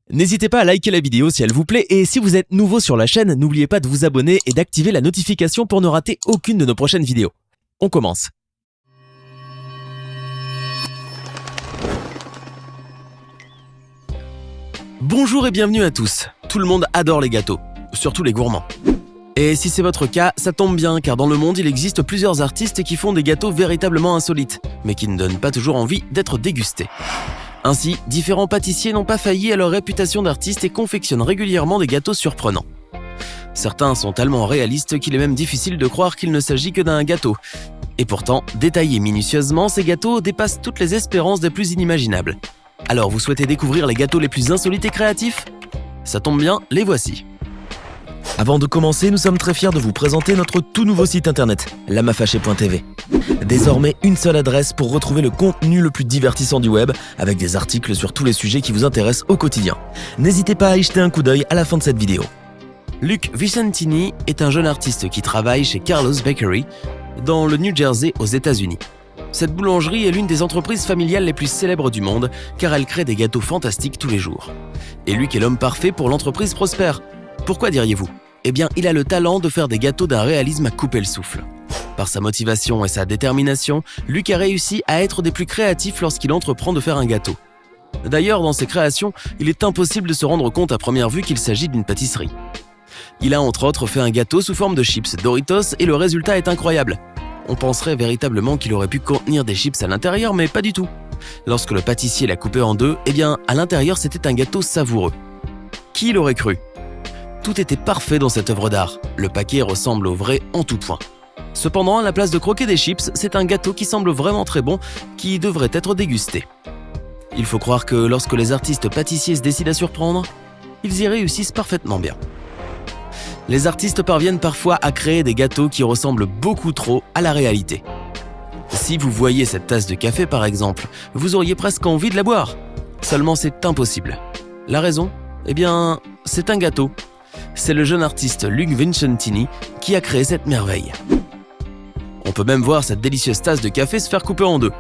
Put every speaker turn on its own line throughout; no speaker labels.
N'hésitez pas à liker la vidéo si elle vous plaît et si vous êtes nouveau sur la chaîne, n'oubliez pas de vous abonner et d'activer la notification pour ne rater aucune de nos prochaines vidéos. On commence. Bonjour et bienvenue à tous. Tout le monde adore les gâteaux, surtout les gourmands. Et si c'est votre cas, ça tombe bien car dans le monde il existe plusieurs artistes qui font des gâteaux véritablement insolites, mais qui ne donnent pas toujours envie d'être dégustés. Ainsi, différents pâtissiers n'ont pas failli à leur réputation d'artistes et confectionnent régulièrement des gâteaux surprenants. Certains sont tellement réalistes qu'il est même difficile de croire qu'il ne s'agit que d'un gâteau. Et pourtant, détaillés minutieusement, ces gâteaux dépassent toutes les espérances des plus inimaginables. Alors vous souhaitez découvrir les gâteaux les plus insolites et créatifs ? Ça tombe bien, les voici. Avant de commencer, nous sommes très fiers de vous présenter notre tout nouveau site internet, lamafaché.tv. Désormais, une seule adresse pour retrouver le contenu le plus divertissant du web, avec des articles sur tous les sujets qui vous intéressent au quotidien. N'hésitez pas à y jeter un coup d'œil à la fin de cette vidéo. Luc Vicentini est un jeune artiste qui travaille chez Carlos Bakery, dans le New Jersey aux États-Unis. Cette boulangerie est l'une des entreprises familiales les plus célèbres du monde, car elle crée des gâteaux fantastiques tous les jours. Et Luc est l'homme parfait pour l'entreprise prospère. Pourquoi diriez-vous ? Eh bien, il a le talent de faire des gâteaux d'un réalisme à couper le souffle. Par sa motivation et sa détermination, Luc a réussi à être des plus créatifs lorsqu'il entreprend de faire un gâteau. D'ailleurs, dans ses créations, il est impossible de se rendre compte à première vue qu'il s'agit d'une pâtisserie. Il a entre autres fait un gâteau sous forme de chips Doritos et le résultat est incroyable. On penserait véritablement qu'il aurait pu contenir des chips à l'intérieur, mais pas du tout. Lorsque le pâtissier l'a coupé en deux, eh bien, à l'intérieur, c'était un gâteau savoureux. Qui l'aurait cru ? Tout était parfait dans cette œuvre d'art. Le paquet ressemble au vrai en tout point. Cependant, à la place de croquer des chips, c'est un gâteau qui semble vraiment très bon, qui devrait être dégusté. Il faut croire que lorsque les artistes pâtissiers se décident à surprendre, ils y réussissent parfaitement bien. Les artistes parviennent parfois à créer des gâteaux qui ressemblent beaucoup trop à la réalité. Si vous voyez cette tasse de café par exemple, vous auriez presque envie de la boire. Seulement c'est impossible. La raison ? Eh bien, c'est un gâteau. C'est le jeune artiste Luc Vicentini qui a créé cette merveille. On peut même voir cette délicieuse tasse de café se faire couper en deux.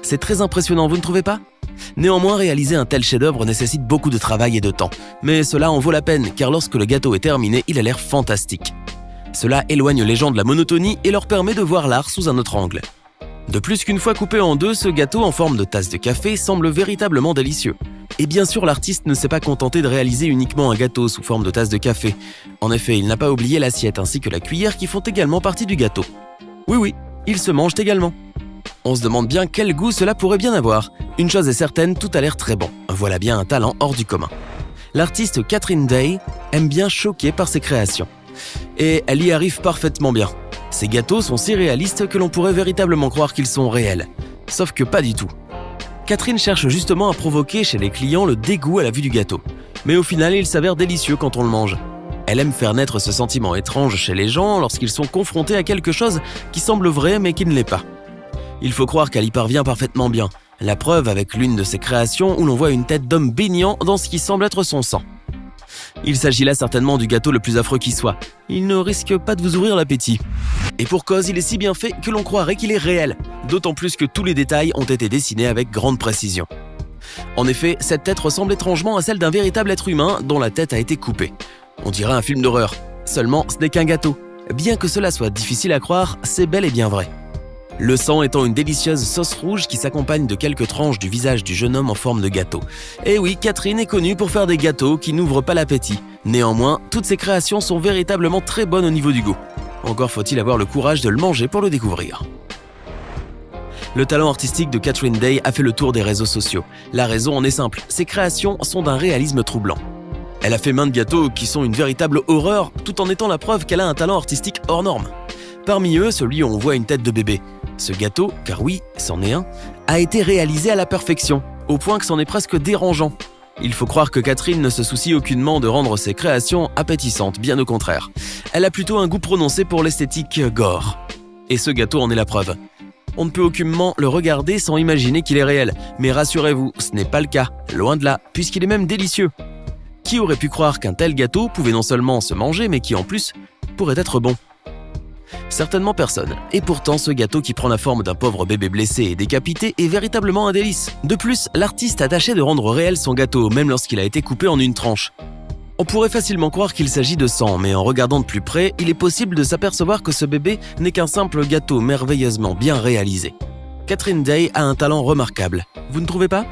C'est très impressionnant, vous ne trouvez pas ? Néanmoins, réaliser un tel chef-d'œuvre nécessite beaucoup de travail et de temps. Mais cela en vaut la peine, car lorsque le gâteau est terminé, il a l'air fantastique. Cela éloigne les gens de la monotonie et leur permet de voir l'art sous un autre angle. De plus qu'une fois coupé en deux, ce gâteau en forme de tasse de café semble véritablement délicieux. Et bien sûr, l'artiste ne s'est pas contenté de réaliser uniquement un gâteau sous forme de tasse de café. En effet, il n'a pas oublié l'assiette ainsi que la cuillère qui font également partie du gâteau. Oui, ils se mangent également. On se demande bien quel goût cela pourrait bien avoir. Une chose est certaine, tout a l'air très bon. Voilà bien un talent hors du commun. L'artiste Catherine Day aime bien choquer par ses créations. Et elle y arrive parfaitement bien. Ces gâteaux sont si réalistes que l'on pourrait véritablement croire qu'ils sont réels. Sauf que pas du tout. Catherine cherche justement à provoquer chez les clients le dégoût à la vue du gâteau. Mais au final, il s'avère délicieux quand on le mange. Elle aime faire naître ce sentiment étrange chez les gens lorsqu'ils sont confrontés à quelque chose qui semble vrai mais qui ne l'est pas. Il faut croire qu'elle y parvient parfaitement bien. La preuve avec l'une de ses créations où l'on voit une tête d'homme baignant dans ce qui semble être son sang. Il s'agit là certainement du gâteau le plus affreux qui soit. Il ne risque pas de vous ouvrir l'appétit. Et pour cause, il est si bien fait que l'on croirait qu'il est réel, d'autant plus que tous les détails ont été dessinés avec grande précision. En effet, cette tête ressemble étrangement à celle d'un véritable être humain dont la tête a été coupée. On dirait un film d'horreur. Seulement, ce n'est qu'un gâteau. Bien que cela soit difficile à croire, c'est bel et bien vrai. Le sang étant une délicieuse sauce rouge qui s'accompagne de quelques tranches du visage du jeune homme en forme de gâteau. Et oui, Catherine est connue pour faire des gâteaux qui n'ouvrent pas l'appétit. Néanmoins, toutes ses créations sont véritablement très bonnes au niveau du goût. Encore faut-il avoir le courage de le manger pour le découvrir. Le talent artistique de Catherine Day a fait le tour des réseaux sociaux. La raison en est simple, ses créations sont d'un réalisme troublant. Elle a fait main de gâteaux qui sont une véritable horreur, tout en étant la preuve qu'elle a un talent artistique hors norme. Parmi eux, celui où on voit une tête de bébé. Ce gâteau, car oui, c'en est un, a été réalisé à la perfection, au point que c'en est presque dérangeant. Il faut croire que Catherine ne se soucie aucunement de rendre ses créations appétissantes, bien au contraire. Elle a plutôt un goût prononcé pour l'esthétique gore. Et ce gâteau en est la preuve. On ne peut aucunement le regarder sans imaginer qu'il est réel, mais rassurez-vous, ce n'est pas le cas, loin de là, puisqu'il est même délicieux. Qui aurait pu croire qu'un tel gâteau pouvait non seulement se manger, mais qui en plus pourrait être bon ? Certainement personne. Et pourtant, ce gâteau qui prend la forme d'un pauvre bébé blessé et décapité est véritablement un délice. De plus, l'artiste a tâché de rendre réel son gâteau, même lorsqu'il a été coupé en une tranche. On pourrait facilement croire qu'il s'agit de sang, mais en regardant de plus près, il est possible de s'apercevoir que ce bébé n'est qu'un simple gâteau merveilleusement bien réalisé. Catherine Day a un talent remarquable. Vous ne trouvez pas ?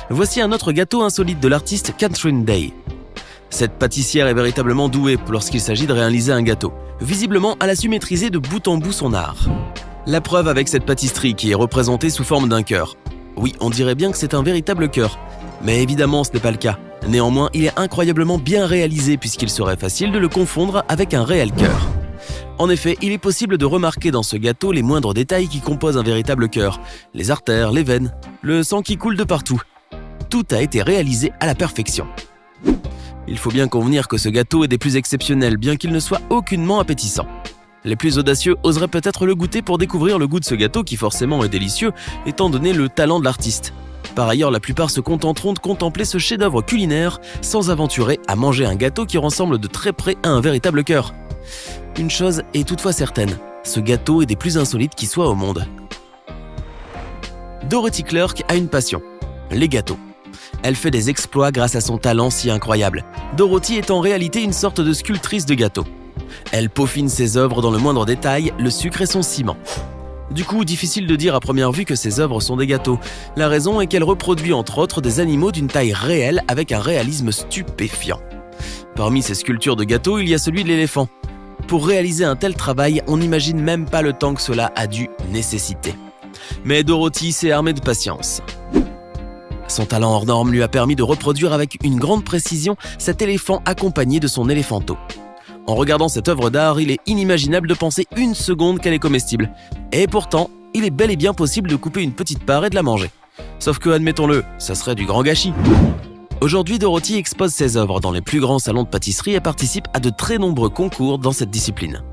Voici un autre gâteau insolite de l'artiste Catherine Day. Cette pâtissière est véritablement douée lorsqu'il s'agit de réaliser un gâteau. Visiblement, elle a su maîtriser de bout en bout son art. La preuve avec cette pâtisserie qui est représentée sous forme d'un cœur. Oui, on dirait bien que c'est un véritable cœur. Mais évidemment, ce n'est pas le cas. Néanmoins, il est incroyablement bien réalisé puisqu'il serait facile de le confondre avec un réel cœur. En effet, il est possible de remarquer dans ce gâteau les moindres détails qui composent un véritable cœur. Les artères, les veines, le sang qui coule de partout. Tout a été réalisé à la perfection. Il faut bien convenir que ce gâteau est des plus exceptionnels, bien qu'il ne soit aucunement appétissant. Les plus audacieux oseraient peut-être le goûter pour découvrir le goût de ce gâteau qui forcément est délicieux, étant donné le talent de l'artiste. Par ailleurs, la plupart se contenteront de contempler ce chef-d'œuvre culinaire sans aventurer à manger un gâteau qui ressemble de très près à un véritable cœur. Une chose est toutefois certaine, ce gâteau est des plus insolites qui soient au monde. Dorothy Clark a une passion, les gâteaux. Elle fait des exploits grâce à son talent si incroyable. Dorothy est en réalité une sorte de sculptrice de gâteaux. Elle peaufine ses œuvres dans le moindre détail, le sucre est son ciment. Du coup, difficile de dire à première vue que ses œuvres sont des gâteaux. La raison est qu'elle reproduit entre autres des animaux d'une taille réelle avec un réalisme stupéfiant. Parmi ces sculptures de gâteaux, il y a celui de l'éléphant. Pour réaliser un tel travail, on n'imagine même pas le temps que cela a dû nécessiter. Mais Dorothy s'est armée de patience. Son talent hors norme lui a permis de reproduire avec une grande précision cet éléphant accompagné de son éléphanteau. En regardant cette œuvre d'art, il est inimaginable de penser une seconde qu'elle est comestible. Et pourtant, il est bel et bien possible de couper une petite part et de la manger. Sauf que, admettons-le, ça serait du grand gâchis. Aujourd'hui, Dorothy expose ses œuvres dans les plus grands salons de pâtisserie et participe à de très nombreux concours dans cette discipline.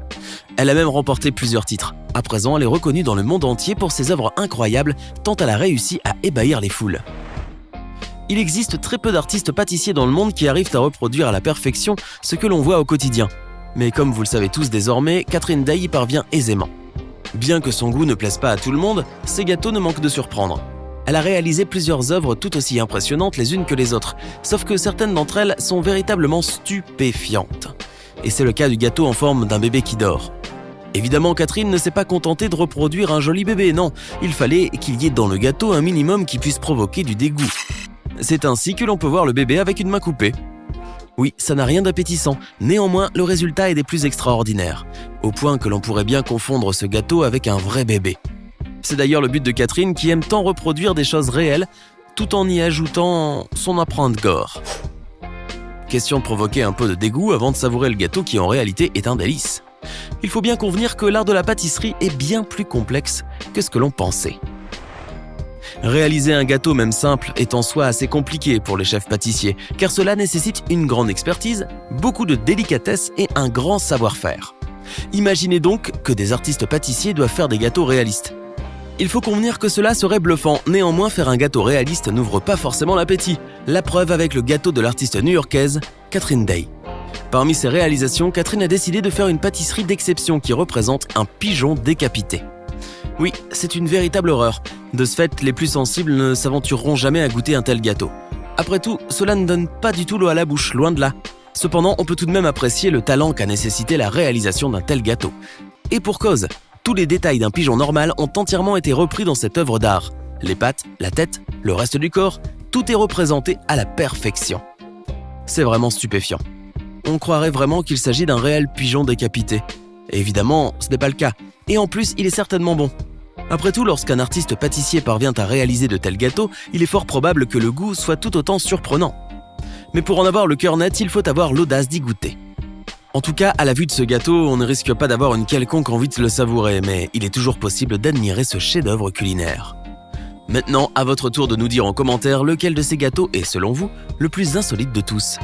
Elle a même remporté plusieurs titres. À présent, elle est reconnue dans le monde entier pour ses œuvres incroyables, tant elle a réussi à ébahir les foules. Il existe très peu d'artistes pâtissiers dans le monde qui arrivent à reproduire à la perfection ce que l'on voit au quotidien. Mais comme vous le savez tous désormais, Catherine Day y parvient aisément. Bien que son goût ne plaise pas à tout le monde, ses gâteaux ne manquent de surprendre. Elle a réalisé plusieurs œuvres tout aussi impressionnantes les unes que les autres, sauf que certaines d'entre elles sont véritablement stupéfiantes. Et c'est le cas du gâteau en forme d'un bébé qui dort. Évidemment, Catherine ne s'est pas contentée de reproduire un joli bébé, non, il fallait qu'il y ait dans le gâteau un minimum qui puisse provoquer du dégoût. C'est ainsi que l'on peut voir le bébé avec une main coupée. Oui, ça n'a rien d'appétissant, néanmoins le résultat est des plus extraordinaires, au point que l'on pourrait bien confondre ce gâteau avec un vrai bébé. C'est d'ailleurs le but de Catherine qui aime tant reproduire des choses réelles, tout en y ajoutant son empreinte gore. Question de provoquer un peu de dégoût avant de savourer le gâteau qui en réalité est un délice. Il faut bien convenir que l'art de la pâtisserie est bien plus complexe que ce que l'on pensait. Réaliser un gâteau même simple est en soi assez compliqué pour les chefs pâtissiers, car cela nécessite une grande expertise, beaucoup de délicatesse et un grand savoir-faire. Imaginez donc que des artistes pâtissiers doivent faire des gâteaux réalistes. Il faut convenir que cela serait bluffant, néanmoins faire un gâteau réaliste n'ouvre pas forcément l'appétit. La preuve avec le gâteau de l'artiste new-yorkaise Catherine Day. Parmi ses réalisations, Catherine a décidé de faire une pâtisserie d'exception qui représente un pigeon décapité. Oui, c'est une véritable horreur. De ce fait, les plus sensibles ne s'aventureront jamais à goûter un tel gâteau. Après tout, cela ne donne pas du tout l'eau à la bouche, loin de là. Cependant, on peut tout de même apprécier le talent qu'a nécessité la réalisation d'un tel gâteau. Et pour cause, tous les détails d'un pigeon normal ont entièrement été repris dans cette œuvre d'art. Les pattes, la tête, le reste du corps, tout est représenté à la perfection. C'est vraiment stupéfiant. On croirait vraiment qu'il s'agit d'un réel pigeon décapité. Et évidemment, ce n'est pas le cas. Et en plus, il est certainement bon. Après tout, lorsqu'un artiste pâtissier parvient à réaliser de tels gâteaux, il est fort probable que le goût soit tout autant surprenant. Mais pour en avoir le cœur net, il faut avoir l'audace d'y goûter. En tout cas, à la vue de ce gâteau, on ne risque pas d'avoir une quelconque envie de le savourer, mais il est toujours possible d'admirer ce chef-d'œuvre culinaire. Maintenant, à votre tour de nous dire en commentaire lequel de ces gâteaux est, selon vous, le plus insolite de tous.